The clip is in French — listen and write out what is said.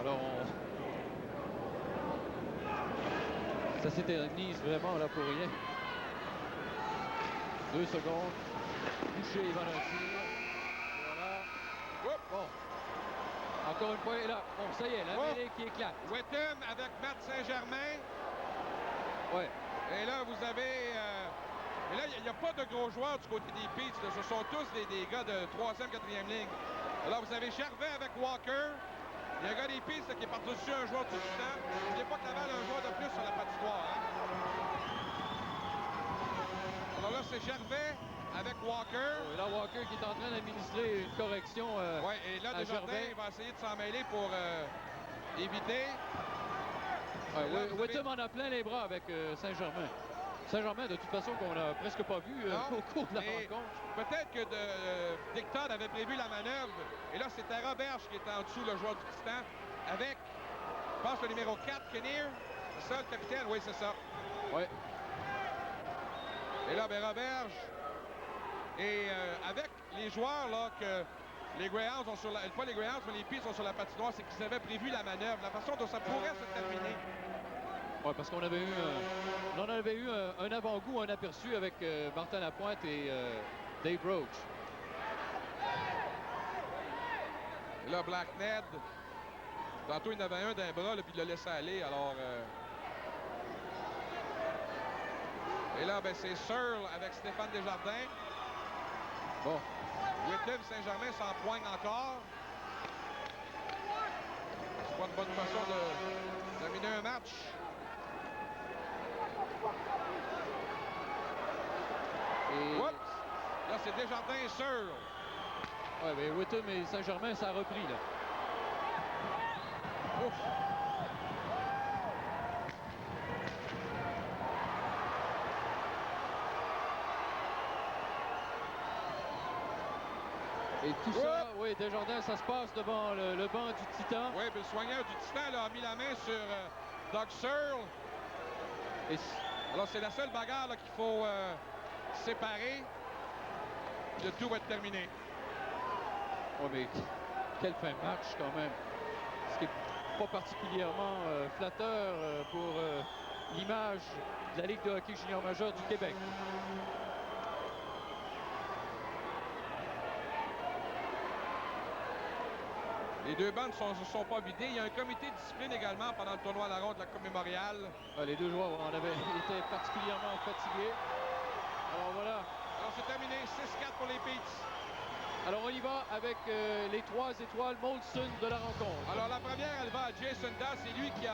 Alors, ça s'éternise vraiment là pour rien. 2 secondes. Boucher, il va dans le tir. Voilà. Bon. Encore une fois, et là, bon, ça y est, la mêlée qui éclate. Witham avec Matt Saint-Germain. Ouais. Et là, vous avez... Et là, il n'y a pas de gros joueurs du côté des Peets. Ce sont tous des gars de 3e, 4e ligne. Alors, vous avez Gervais avec Walker. Il y a un gars des Peets qui est par-dessus un joueur du Titan. N'oubliez pas que Laval a un joueur de plus sur la patinoire. Hein? Alors là, c'est Gervais avec Walker. Oh, et là, Walker qui est en train d'administrer une correction ouais, et là, Desjardins va essayer de s'en mêler pour éviter. Ouais, Witham en a plein les bras avec Saint-Germain. Saint-Germain, de toute façon, qu'on n'a presque pas vu au cours de la rencontre. Peut-être que Dick Todd avait prévu la manœuvre. Et là, c'était Roberge qui était en dessous, le joueur du Titan, avec, je pense, le numéro 4, Kinnear. C'est ça, le capitaine? Oui, c'est ça. Oui. Et là, ben, Roberge. Et avec les joueurs, là, que les Greyhounds ont sur la... Pas les Greyhounds, mais les Peets sont sur la patinoire, c'est qu'ils avaient prévu la manœuvre, la façon dont ça pourrait se terminer. Oui, parce qu'on avait eu, un avant-goût, un aperçu avec Martin Lapointe et Dave Roach. Et là, Black Ned, tantôt il en avait un d'un bras, là, puis il l'a laissé aller, alors... Et là, ben, c'est Searle avec Stéphane Desjardins. Bon. Witham Saint-Germain s'empoigne encore. C'est pas une bonne façon de terminer un match. Et... Oups! Là, c'est Desjardins et Searle. Oui, mais Witham et Saint-Germain, ça a repris, là. Ouf! Et tout ça, oui, Desjardins, ça se passe devant le banc du Titan. Oui, puis le soigneur du Titan là, a mis la main sur Doug Searle. Et... Alors, c'est la seule bagarre qu'il faut séparer. Le tout va être terminé. Oui, mais quelle fin de match, quand même. Ce qui n'est pas particulièrement flatteur pour l'image de la Ligue de hockey junior majeur du Québec. Les deux bandes ne se sont pas vidées. Il y a un comité de discipline également pendant le tournoi à la ronde de la Coupe mémoriale. Les deux joueurs étaient particulièrement fatigués. Alors voilà. Alors c'est terminé, 6-4 pour les Peets. Alors on y va avec les 3 étoiles Molson de la rencontre. Alors la première, elle va à Jason Das. C'est lui qui a